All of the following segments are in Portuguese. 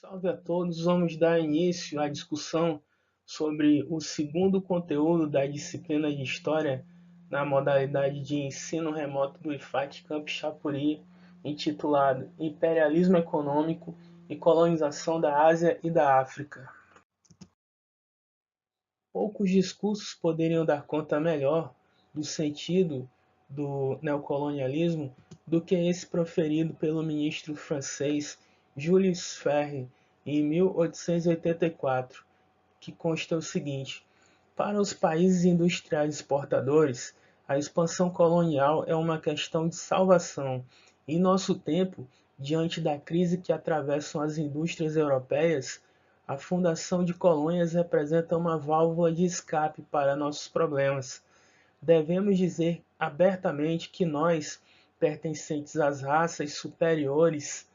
Salve a todos, vamos dar início à discussão sobre o segundo conteúdo da disciplina de História na modalidade de ensino remoto do IFAT Camp Chapuri, intitulado Imperialismo Econômico e Colonização da Ásia e da África. Poucos discursos poderiam dar conta melhor do sentido do neocolonialismo do que esse proferido pelo ministro francês Jules Ferry em 1884, que consta o seguinte: para os países industriais exportadores, a expansão colonial é uma questão de salvação. Em nosso tempo, diante da crise que atravessam as indústrias europeias, a fundação de colônias representa uma válvula de escape para nossos problemas. Devemos dizer abertamente que nós, pertencentes às raças superiores,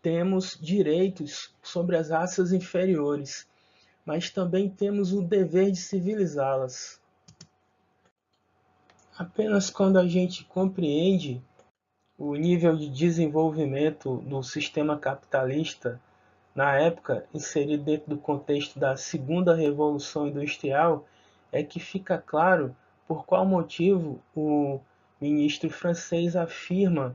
temos direitos sobre as raças inferiores, mas também temos o dever de civilizá-las. Apenas quando a gente compreende o nível de desenvolvimento do sistema capitalista, na época inserido dentro do contexto da Segunda Revolução Industrial, é que fica claro por qual motivo o ministro francês afirma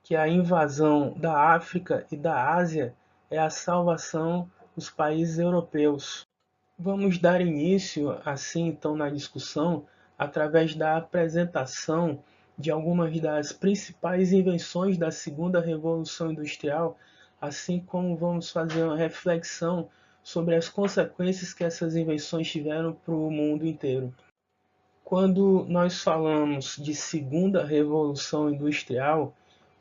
que a invasão da África e da Ásia é a salvação dos países europeus. Vamos dar início, assim, então, na discussão, através da apresentação de algumas das principais invenções da Segunda Revolução Industrial, assim como vamos fazer uma reflexão sobre as consequências que essas invenções tiveram para o mundo inteiro. Quando nós falamos de Segunda Revolução Industrial,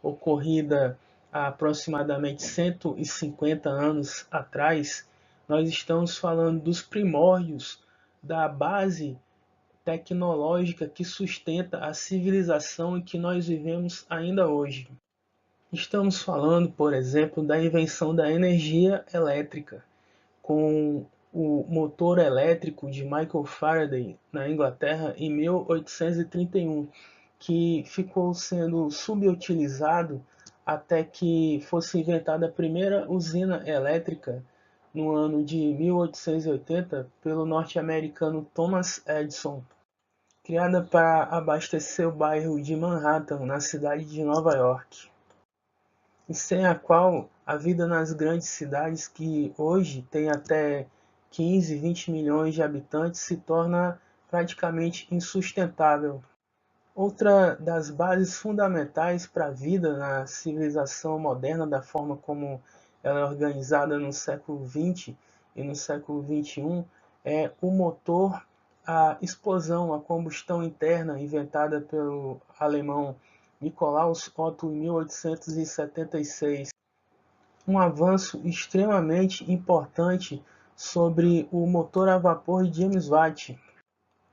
ocorrida há aproximadamente 150 anos atrás, nós estamos falando dos primórdios da base tecnológica que sustenta a civilização em que nós vivemos ainda hoje. Estamos falando, por exemplo, da invenção da energia elétrica, com o motor elétrico de Michael Faraday na Inglaterra em 1831, que ficou sendo subutilizado até que fosse inventada a primeira usina elétrica no ano de 1880 pelo norte-americano Thomas Edison, criada para abastecer o bairro de Manhattan, na cidade de Nova York, e sem a qual a vida nas grandes cidades, que hoje tem até 15, 20 milhões de habitantes, se torna praticamente insustentável. Outra das bases fundamentais para a vida na civilização moderna, da forma como ela é organizada no século XX e no século XXI, é o motor a explosão, a combustão interna, inventada pelo alemão Nikolaus Otto em 1876. Um avanço extremamente importante sobre o motor a vapor de James Watt,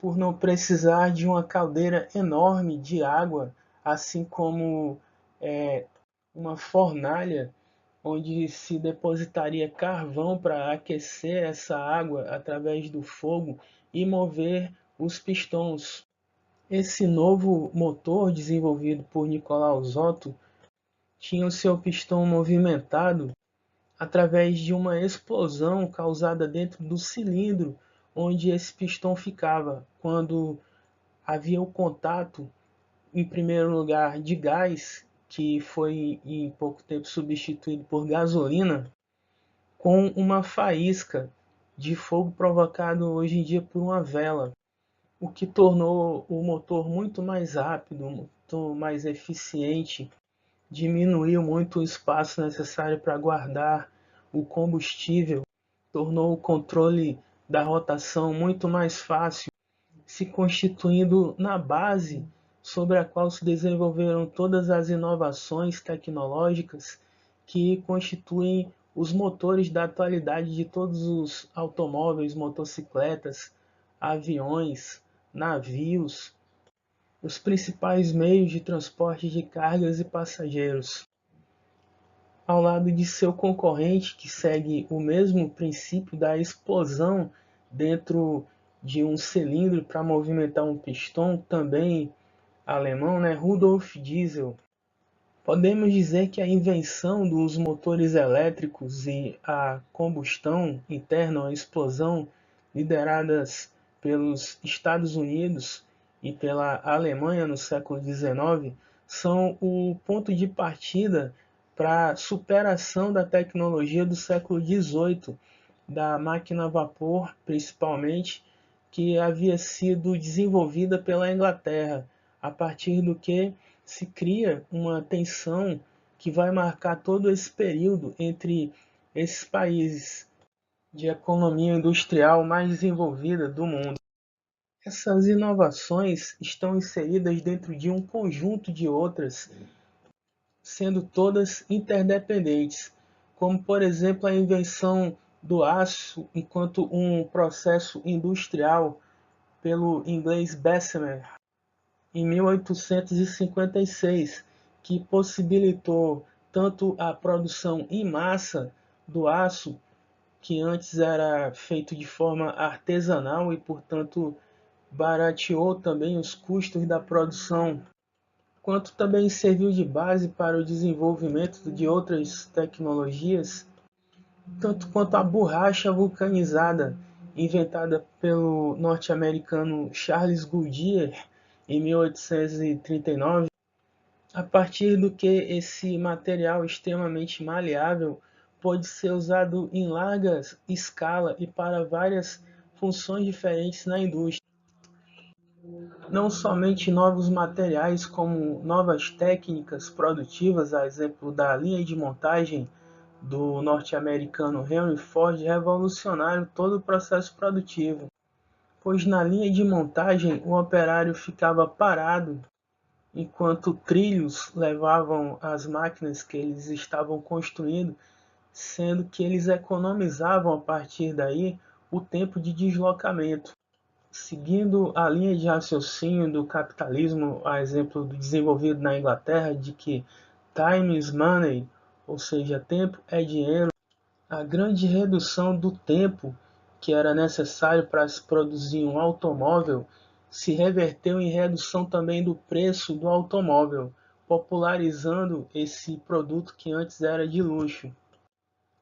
por não precisar de uma caldeira enorme de água, assim como uma fornalha onde se depositaria carvão para aquecer essa água através do fogo e mover os pistões. Esse novo motor, desenvolvido por Nikolaus Otto, tinha o seu pistão movimentado através de uma explosão causada dentro do cilindro onde esse pistão ficava, quando havia o contato, em primeiro lugar, de gás, que foi em pouco tempo substituído por gasolina, com uma faísca de fogo provocado hoje em dia por uma vela, o que tornou o motor muito mais rápido, muito mais eficiente, diminuiu muito o espaço necessário para guardar o combustível, tornou o controle da rotação muito mais fácil, se constituindo na base sobre a qual se desenvolveram todas as inovações tecnológicas que constituem os motores da atualidade de todos os automóveis, motocicletas, aviões, navios, os principais meios de transporte de cargas e passageiros. Ao lado de seu concorrente, que segue o mesmo princípio da explosão dentro de um cilindro para movimentar um pistão, também alemão, Rudolf Diesel. Podemos dizer que a invenção dos motores elétricos e a combustão interna, a explosão, lideradas pelos Estados Unidos e pela Alemanha no século XIX, são o ponto de partida para a superação da tecnologia do século XVIII, da máquina a vapor, principalmente, que havia sido desenvolvida pela Inglaterra, a partir do que se cria uma tensão que vai marcar todo esse período entre esses países de economia industrial mais desenvolvida do mundo. Essas inovações estão inseridas dentro de um conjunto de outras, sendo todas interdependentes, como por exemplo a invenção do aço enquanto um processo industrial pelo inglês Bessemer em 1856, que possibilitou tanto a produção em massa do aço, que antes era feito de forma artesanal e, portanto, barateou também os custos da produção, quanto também serviu de base para o desenvolvimento de outras tecnologias, tanto quanto a borracha vulcanizada, inventada pelo norte-americano Charles Goodyear em 1839, a partir do que esse material extremamente maleável pode ser usado em larga escala e para várias funções diferentes na indústria. Não somente novos materiais, como novas técnicas produtivas, a exemplo da linha de montagem do norte-americano Henry Ford, revolucionaram todo o processo produtivo, pois na linha de montagem o operário ficava parado enquanto trilhos levavam as máquinas que eles estavam construindo, sendo que eles economizavam a partir daí o tempo de deslocamento. Seguindo a linha de raciocínio do capitalismo, a exemplo do desenvolvido na Inglaterra, de que time is money, ou seja, tempo é dinheiro, a grande redução do tempo que era necessário para se produzir um automóvel se reverteu em redução também do preço do automóvel, popularizando esse produto que antes era de luxo,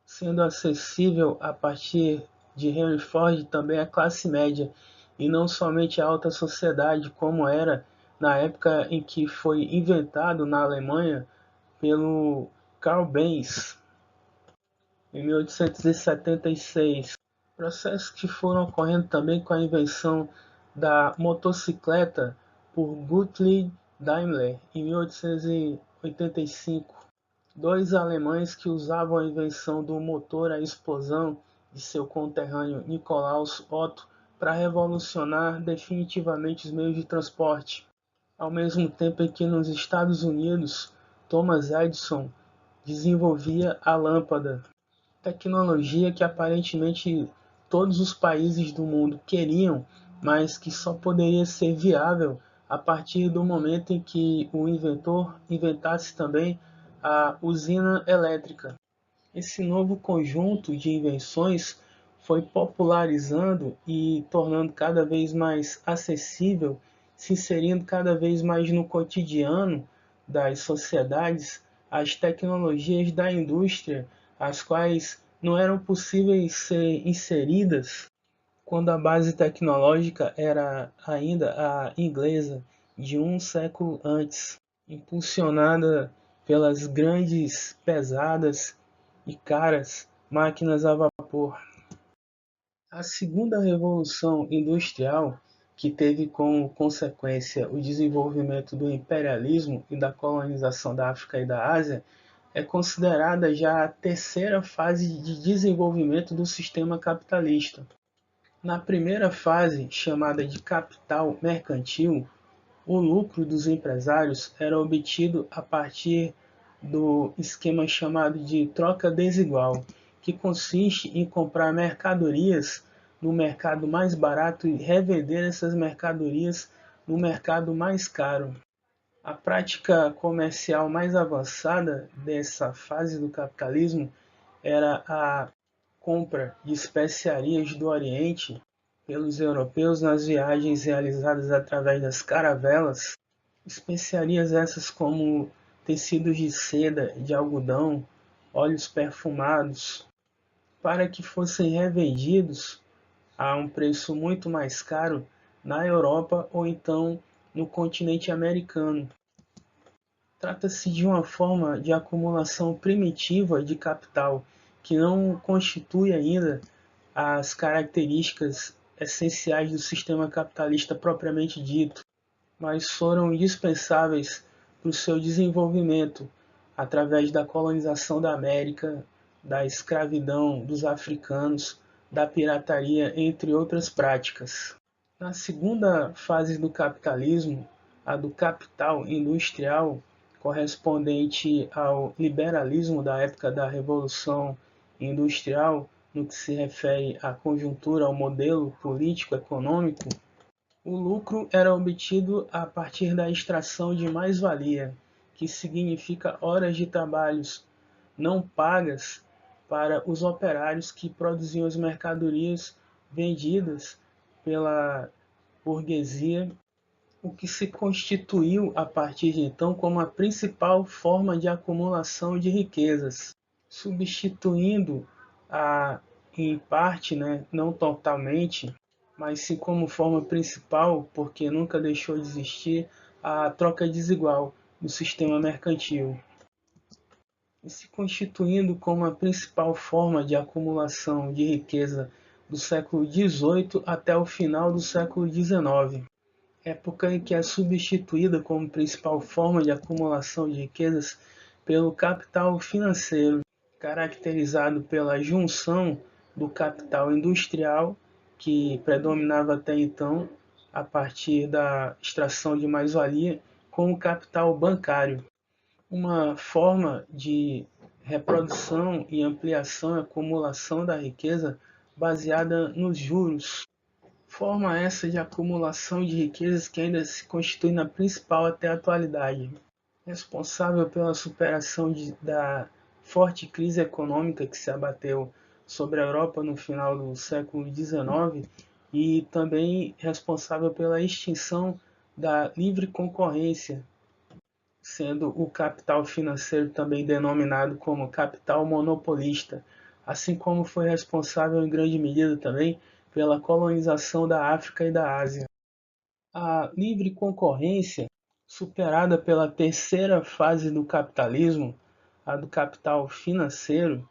sendo acessível a partir de Henry Ford também a classe média, e não somente a alta sociedade, como era na época em que foi inventado na Alemanha pelo Carl Benz, em 1876. Processos que foram ocorrendo também com a invenção da motocicleta por Gottlieb Daimler em 1885. Dois alemães que usavam a invenção do motor à explosão de seu conterrâneo Nikolaus Otto para revolucionar definitivamente os meios de transporte. Ao mesmo tempo em que nos Estados Unidos, Thomas Edison desenvolvia a lâmpada, tecnologia que aparentemente todos os países do mundo queriam, mas que só poderia ser viável a partir do momento em que o inventor inventasse também a usina elétrica. Esse novo conjunto de invenções foi popularizando e tornando cada vez mais acessível, se inserindo cada vez mais no cotidiano das sociedades, as tecnologias da indústria, as quais não eram possíveis ser inseridas quando a base tecnológica era ainda a inglesa de um século antes, impulsionada pelas grandes, pesadas e caras máquinas a vapor. A segunda revolução industrial, que teve como consequência o desenvolvimento do imperialismo e da colonização da África e da Ásia, é considerada já a terceira fase de desenvolvimento do sistema capitalista. Na primeira fase, chamada de capital mercantil, o lucro dos empresários era obtido a partir do esquema chamado de troca desigual, que consiste em comprar mercadorias no mercado mais barato e revender essas mercadorias no mercado mais caro. A prática comercial mais avançada dessa fase do capitalismo era a compra de especiarias do Oriente pelos europeus nas viagens realizadas através das caravelas, especiarias essas como tecidos de seda, de algodão, óleos perfumados, para que fossem revendidos a um preço muito mais caro na Europa ou então no continente americano. Trata-se de uma forma de acumulação primitiva de capital, que não constitui ainda as características essenciais do sistema capitalista propriamente dito, mas foram indispensáveis para o seu desenvolvimento através da colonização da América, da escravidão dos africanos, da pirataria, entre outras práticas. Na segunda fase do capitalismo, a do capital industrial, correspondente ao liberalismo da época da Revolução Industrial, no que se refere à conjuntura, ao modelo político-econômico, o lucro era obtido a partir da extração de mais-valia, que significa horas de trabalhos não pagas para os operários que produziam as mercadorias vendidas pela burguesia, o que se constituiu a partir de então como a principal forma de acumulação de riquezas, substituindo em parte, não totalmente, mas sim como forma principal, porque nunca deixou de existir, a troca desigual do sistema mercantil, e se constituindo como a principal forma de acumulação de riqueza do século XVIII até o final do século XIX, época em que é substituída como principal forma de acumulação de riquezas pelo capital financeiro, caracterizado pela junção do capital industrial, que predominava até então a partir da extração de mais-valia, com o capital bancário, uma forma de reprodução e ampliação e acumulação da riqueza baseada nos juros. Forma essa de acumulação de riquezas que ainda se constitui na principal até a atualidade, responsável pela superação da forte crise econômica que se abateu sobre a Europa no final do século XIX e também responsável pela extinção da livre concorrência, sendo o capital financeiro também denominado como capital monopolista, assim como foi responsável em grande medida também pela colonização da África e da Ásia. A livre concorrência, superada pela terceira fase do capitalismo, a do capital financeiro,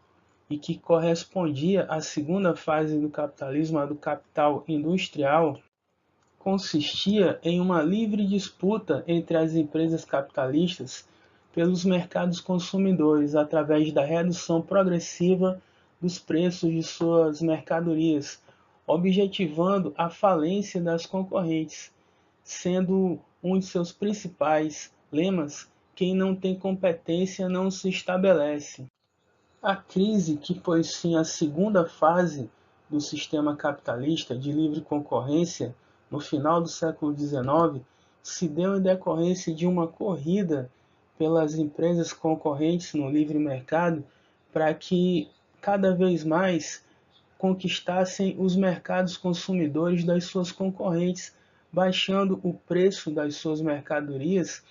e que correspondia à segunda fase do capitalismo, a do capital industrial, consistia em uma livre disputa entre as empresas capitalistas pelos mercados consumidores através da redução progressiva dos preços de suas mercadorias, objetivando a falência das concorrentes, sendo um de seus principais lemas: quem não tem competência não se estabelece. A crise que pôs fim à segunda fase do sistema capitalista de livre concorrência no final do século XIX se deu em decorrência de uma corrida pelas empresas concorrentes no livre mercado para que cada vez mais conquistassem os mercados consumidores das suas concorrentes, baixando o preço das suas mercadorias,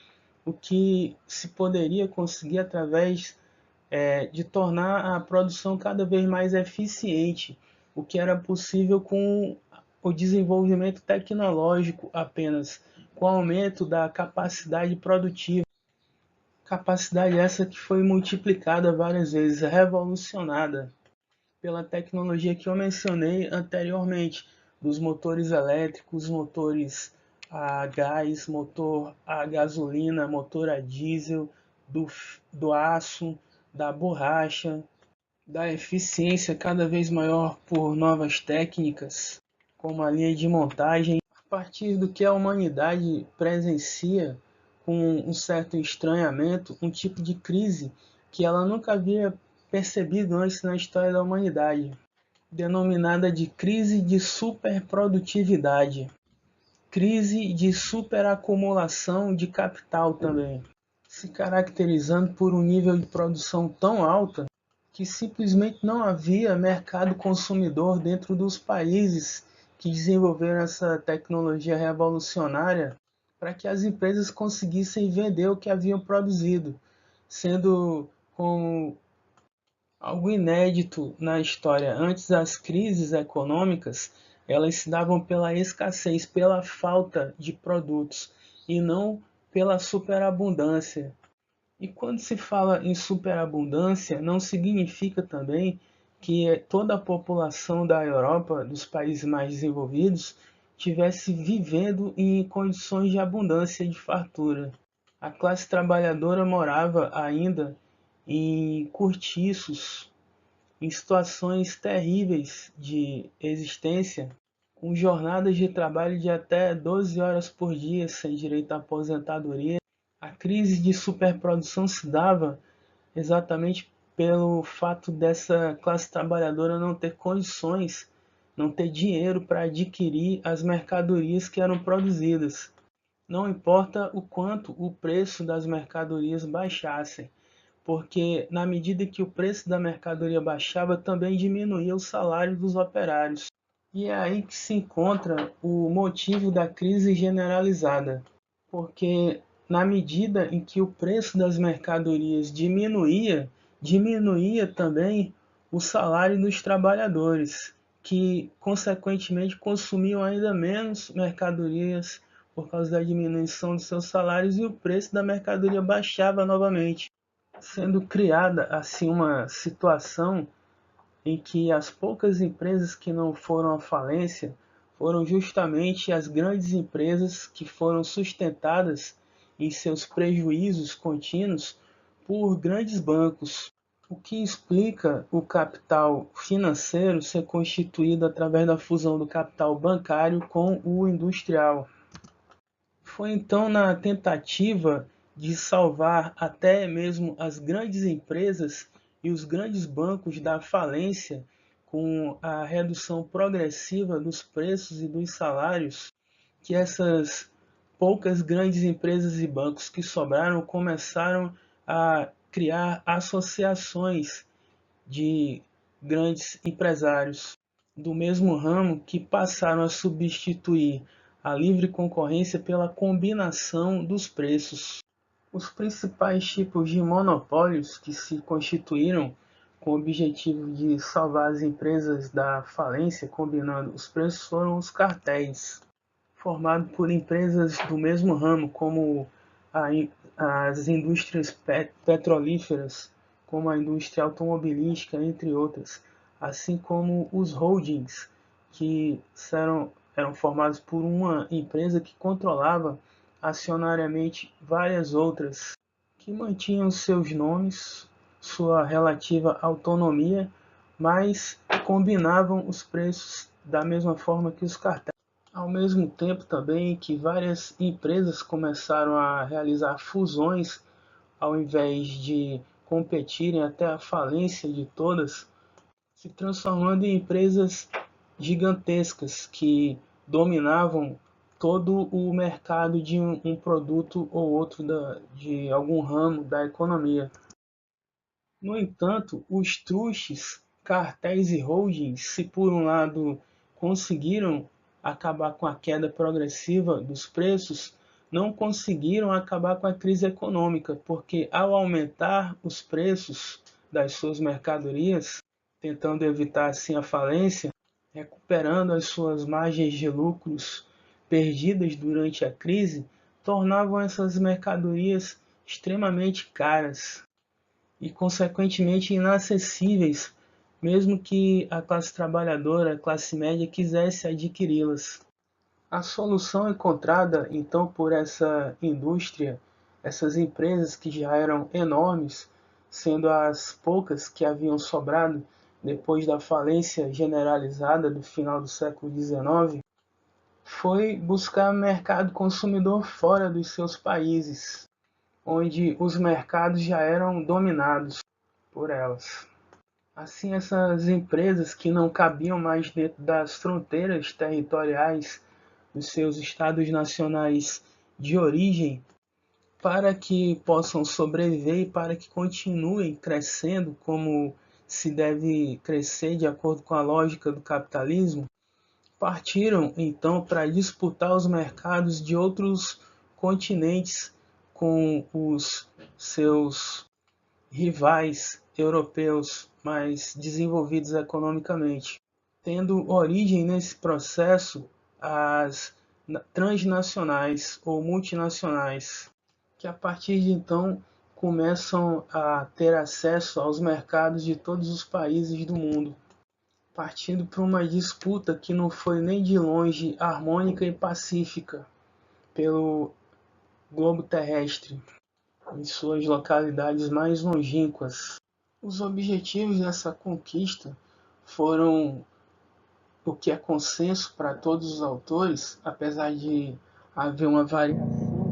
o que se poderia conseguir através de tornar a produção cada vez mais eficiente, o que era possível com o desenvolvimento tecnológico apenas, com o aumento da capacidade produtiva. Capacidade essa que foi multiplicada várias vezes, revolucionada pela tecnologia que eu mencionei anteriormente, dos motores elétricos, motores a gás, motor a gasolina, motor a diesel, do aço, da borracha, da eficiência cada vez maior por novas técnicas, como a linha de montagem, a partir do que a humanidade presencia com um certo estranhamento, um tipo de crise que ela nunca havia percebido antes na história da humanidade, denominada de crise de superprodutividade, crise de superacumulação de capital também, se caracterizando por um nível de produção tão alta que simplesmente não havia mercado consumidor dentro dos países que desenvolveram essa tecnologia revolucionária para que as empresas conseguissem vender o que haviam produzido. sendo como algo inédito na história. Antes, as crises econômicas, elas se davam pela escassez, pela falta de produtos e não pela superabundância. E quando se fala em superabundância, não significa também que toda a população da Europa, dos países mais desenvolvidos, estivesse vivendo em condições de abundância, de fartura. A classe trabalhadora morava ainda em cortiços, em situações terríveis de existência, com jornadas de trabalho de até 12 horas por dia, sem direito à aposentadoria. A crise de superprodução se dava exatamente pelo fato dessa classe trabalhadora não ter condições, não ter dinheiro para adquirir as mercadorias que eram produzidas. Não importa o quanto o preço das mercadorias baixassem, porque na medida que o preço da mercadoria baixava, também diminuía o salário dos operários. E é aí que se encontra o motivo da crise generalizada, porque na medida em que o preço das mercadorias diminuía também o salário dos trabalhadores, que consequentemente consumiam ainda menos mercadorias por causa da diminuição dos seus salários, e o preço da mercadoria baixava novamente, sendo criada assim uma situação em que as poucas empresas que não foram à falência foram justamente as grandes empresas que foram sustentadas em seus prejuízos contínuos por grandes bancos, o que explica o capital financeiro ser constituído através da fusão do capital bancário com o industrial. Foi então na tentativa de salvar até mesmo as grandes empresas e os grandes bancos da falência, com a redução progressiva dos preços e dos salários, que essas poucas grandes empresas e bancos que sobraram começaram a criar associações de grandes empresários do mesmo ramo, que passaram a substituir a livre concorrência pela combinação dos preços. Os principais tipos de monopólios que se constituíram com o objetivo de salvar as empresas da falência combinando os preços foram os cartéis, formados por empresas do mesmo ramo, como as indústrias petrolíferas, como a indústria automobilística, entre outras, assim como os holdings, que eram formados por uma empresa que controlava acionariamente várias outras, que mantinham seus nomes, sua relativa autonomia, mas combinavam os preços da mesma forma que os cartéis. Ao mesmo tempo também que várias empresas começaram a realizar fusões ao invés de competirem até a falência de todas, se transformando em empresas gigantescas que dominavam todo o mercado de um produto ou outro de algum ramo da economia. No entanto, os trustes, cartéis e holdings, se por um lado conseguiram acabar com a queda progressiva dos preços, não conseguiram acabar com a crise econômica, porque ao aumentar os preços das suas mercadorias, tentando evitar assim a falência, recuperando as suas margens de lucros perdidas durante a crise, tornavam essas mercadorias extremamente caras e consequentemente inacessíveis, mesmo que a classe trabalhadora, a classe média quisesse adquiri-las. A solução encontrada então por essa indústria, essas empresas que já eram enormes, sendo as poucas que haviam sobrado depois da falência generalizada do final do século XIX, foi buscar mercado consumidor fora dos seus países, onde os mercados já eram dominados por elas. Assim, essas empresas que não cabiam mais dentro das fronteiras territoriais dos seus estados nacionais de origem, para que possam sobreviver e para que continuem crescendo como se deve crescer de acordo com a lógica do capitalismo, partiram então para disputar os mercados de outros continentes com os seus rivais europeus mais desenvolvidos economicamente, tendo origem nesse processo as transnacionais ou multinacionais, que a partir de então começam a ter acesso aos mercados de todos os países do mundo, partindo para uma disputa que não foi nem de longe harmônica e pacífica pelo globo terrestre, em suas localidades mais longínquas. Os objetivos dessa conquista foram o que é consenso para todos os autores, apesar de haver uma variação,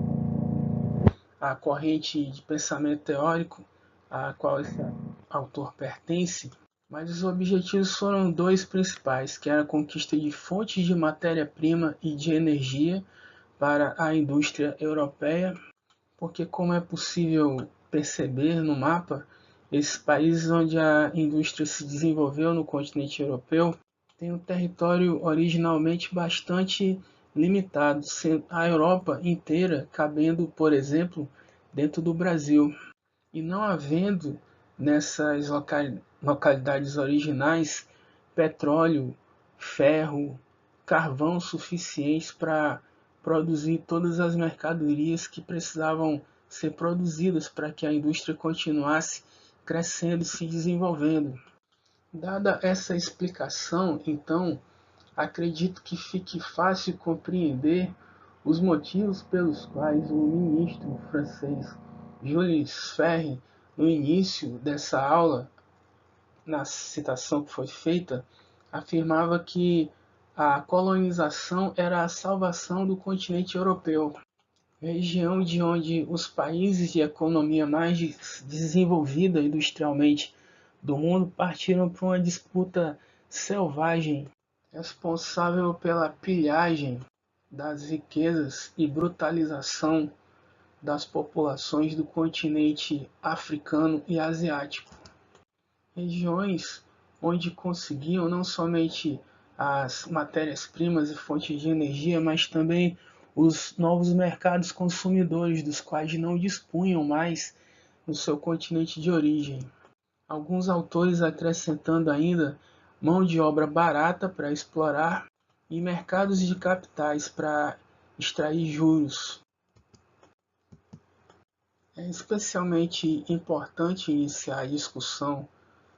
a corrente de pensamento teórico a qual esse autor pertence, mas os objetivos foram dois principais, que era a conquista de fontes de matéria-prima e de energia para a indústria europeia, porque como é possível perceber no mapa, esses países onde a indústria se desenvolveu no continente europeu têm um território originalmente bastante limitado, sendo a Europa inteira cabendo, por exemplo, dentro do Brasil. E não havendo nessas localidades originais petróleo, ferro, carvão suficientes para produzir todas as mercadorias que precisavam ser produzidas para que a indústria continuasse crescendo e se desenvolvendo. Dada essa explicação, então, acredito que fique fácil compreender os motivos pelos quais o ministro francês Jules Ferry, no início dessa aula, na citação que foi feita, afirmava que a colonização era a salvação do continente europeu, região de onde os países de economia mais desenvolvida industrialmente do mundo partiram para uma disputa selvagem, responsável pela pilhagem das riquezas e brutalização das populações do continente africano e asiático. Regiões onde conseguiam não somente as matérias-primas e fontes de energia, mas também os novos mercados consumidores, dos quais não dispunham mais no seu continente de origem. Alguns autores acrescentando ainda mão de obra barata para explorar e mercados de capitais para extrair juros. É especialmente importante iniciar a discussão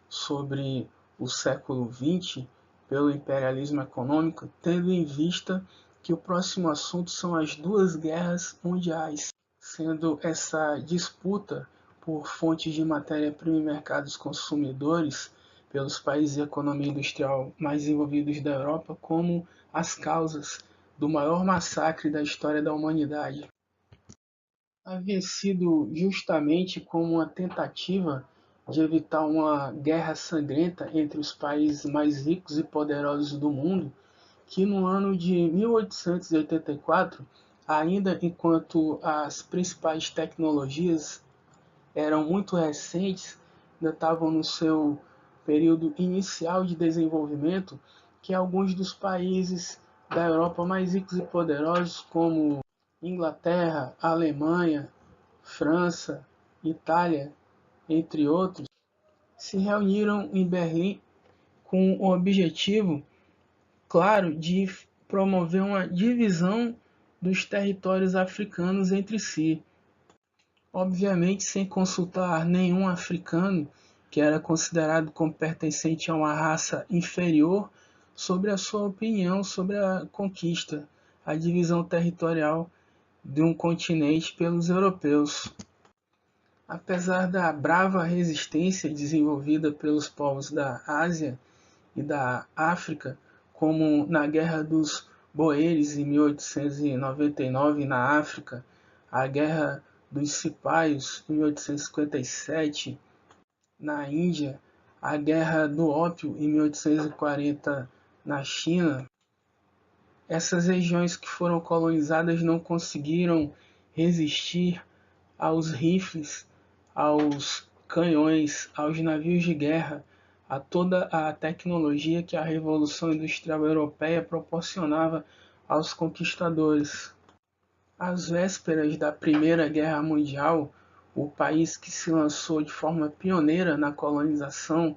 sobre o século XX pelo imperialismo econômico, tendo em vista que o próximo assunto são as duas guerras mundiais, sendo essa disputa por fontes de matéria-prima e mercados consumidores pelos países de economia industrial mais desenvolvidos da Europa como as causas do maior massacre da história da humanidade. Havia sido justamente como uma tentativa de evitar uma guerra sangrenta entre os países mais ricos e poderosos do mundo, que no ano de 1884, ainda enquanto as principais tecnologias eram muito recentes, ainda estavam no seu período inicial de desenvolvimento, que alguns dos países da Europa mais ricos e poderosos, como Inglaterra, Alemanha, França, Itália, entre outros, se reuniram em Berlim com o objetivo, claro, de promover uma divisão dos territórios africanos entre si. Obviamente sem consultar nenhum africano, que era considerado como pertencente a uma raça inferior, sobre a sua opinião sobre a conquista, a divisão territorial de um continente pelos europeus. Apesar da brava resistência desenvolvida pelos povos da Ásia e da África, como na Guerra dos Boeres em 1899 na África, a Guerra dos Cipaios em 1857 na Índia, a Guerra do Ópio em 1840 na China, essas regiões que foram colonizadas não conseguiram resistir aos rifles, aos canhões, aos navios de guerra, a toda a tecnologia que a Revolução Industrial Europeia proporcionava aos conquistadores. Às vésperas da Primeira Guerra Mundial, o país que se lançou de forma pioneira na colonização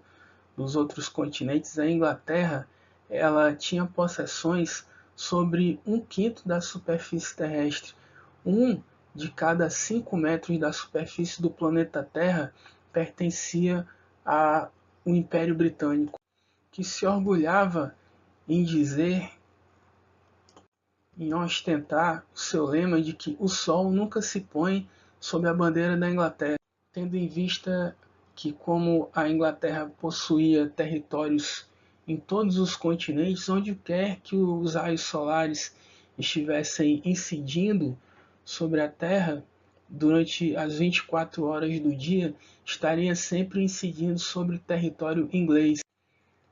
dos outros continentes, a Inglaterra, ela tinha possessões sobre 1/5 da superfície terrestre. De cada 5 metros da superfície do planeta Terra pertencia ao Império Britânico, que se orgulhava em dizer, em ostentar o seu lema de que o sol nunca se põe sob a bandeira da Inglaterra, tendo em vista que, como a Inglaterra possuía territórios em todos os continentes, onde quer que os raios solares estivessem incidindo sobre a Terra, durante as 24 horas do dia, estaria sempre incidindo sobre o território inglês.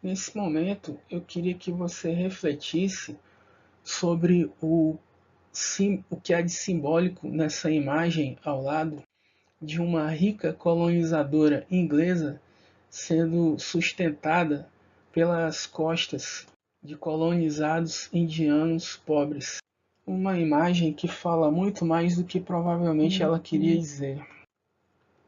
Nesse momento, eu queria que você refletisse sobre o que há de simbólico nessa imagem ao lado de uma rica colonizadora inglesa sendo sustentada pelas costas de colonizados indianos pobres. Uma imagem que fala muito mais do que provavelmente ela queria dizer.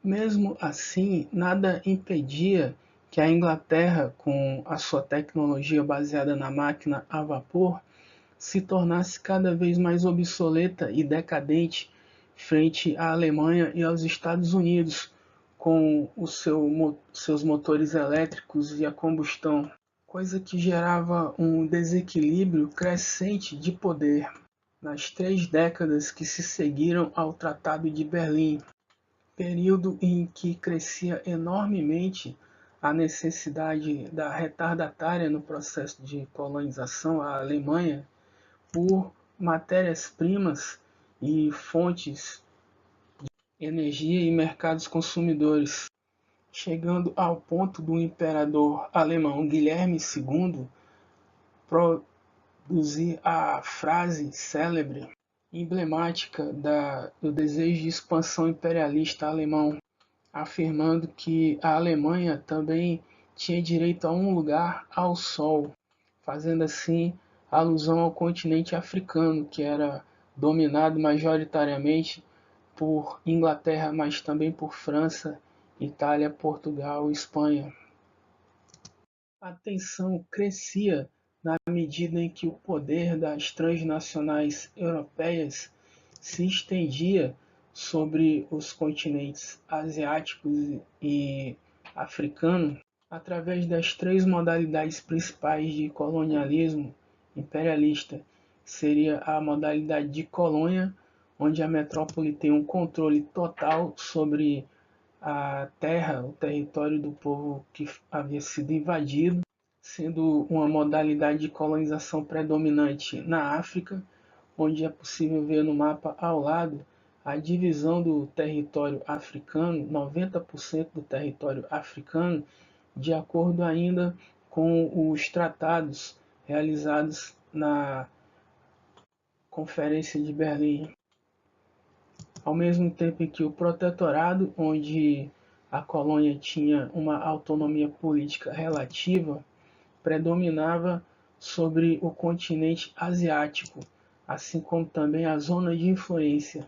Mesmo assim, nada impedia que a Inglaterra, com a sua tecnologia baseada na máquina a vapor, se tornasse cada vez mais obsoleta e decadente frente à Alemanha e aos Estados Unidos, com seus motores elétricos e a combustão, coisa que gerava um desequilíbrio crescente de poder. Nas 3 décadas que se seguiram ao Tratado de Berlim, período em que crescia enormemente a necessidade da retardatária no processo de colonização à Alemanha por matérias-primas e fontes de energia e mercados consumidores, chegando ao ponto do imperador alemão Guilherme II produzir a frase célebre, emblemática do desejo de expansão imperialista alemão, afirmando que a Alemanha também tinha direito a um lugar ao sol, fazendo assim alusão ao continente africano, que era dominado majoritariamente por Inglaterra, mas também por França, Itália, Portugal e Espanha. A tensão crescia na medida em que o poder das transnacionais europeias se estendia sobre os continentes asiáticos e africano através das 3 modalidades principais de colonialismo imperialista. Seria a modalidade de colônia, onde a metrópole tem um controle total sobre a terra, o território do povo que havia sido invadido, sendo uma modalidade de colonização predominante na África, onde é possível ver no mapa ao lado a divisão do território africano, 90% do território africano, de acordo ainda com os tratados realizados na Conferência de Berlim. Ao mesmo tempo em que o protetorado, onde a colônia tinha uma autonomia política relativa, predominava sobre o continente asiático, assim como também a zona de influência,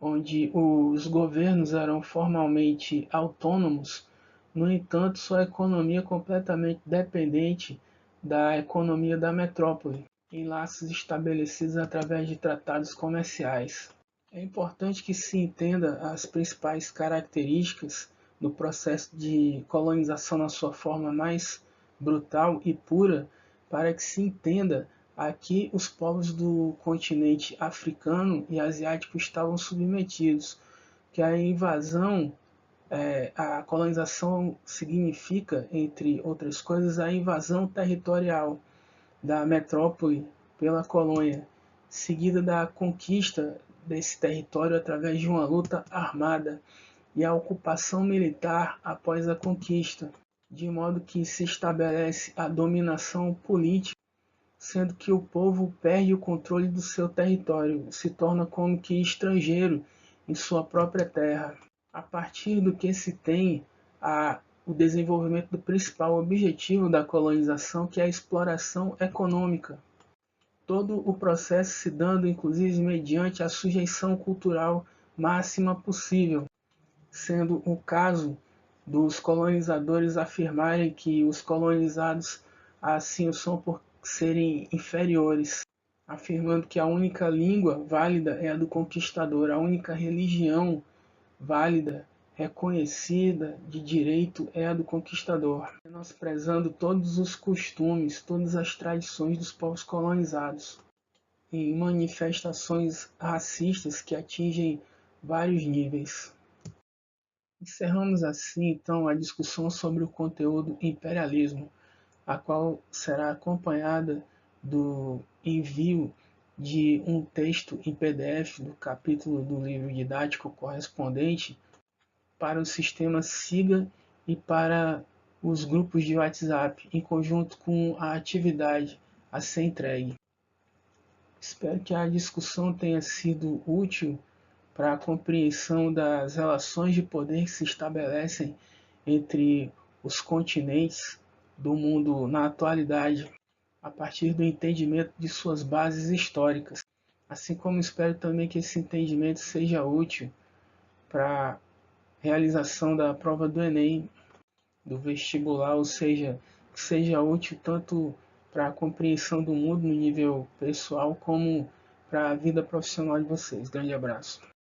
onde os governos eram formalmente autônomos, no entanto, sua economia completamente dependente da economia da metrópole, em laços estabelecidos através de tratados comerciais. É importante que se entenda as principais características do processo de colonização na sua forma mais brutal e pura, para que se entenda a que os povos do continente africano e asiático estavam submetidos, que a invasão, a colonização significa, entre outras coisas, a invasão territorial da metrópole pela colônia, seguida da conquista desse território através de uma luta armada e a ocupação militar após a conquista, de modo que se estabelece a dominação política, sendo que o povo perde o controle do seu território, se torna como que estrangeiro em sua própria terra. A partir do que se tem o desenvolvimento do principal objetivo da colonização, que é a exploração econômica. Todo o processo se dando, inclusive, mediante a sujeição cultural máxima possível, sendo o caso dos colonizadores afirmarem que os colonizados assim o são por serem inferiores, afirmando que a única língua válida é a do conquistador, a única religião válida, reconhecida de direito é a do conquistador, menosprezando todos os costumes, todas as tradições dos povos colonizados, em manifestações racistas que atingem vários níveis. Encerramos assim então a discussão sobre o conteúdo imperialismo, a qual será acompanhada do envio de um texto em PDF do capítulo do livro didático correspondente para o sistema SIGA e para os grupos de WhatsApp, em conjunto com a atividade a ser entregue. Espero que a discussão tenha sido útil para a compreensão das relações de poder que se estabelecem entre os continentes do mundo na atualidade, a partir do entendimento de suas bases históricas. Assim como espero também que esse entendimento seja útil para a realização da prova do Enem, do vestibular, ou seja, que seja útil tanto para a compreensão do mundo no nível pessoal como para a vida profissional de vocês. Grande abraço.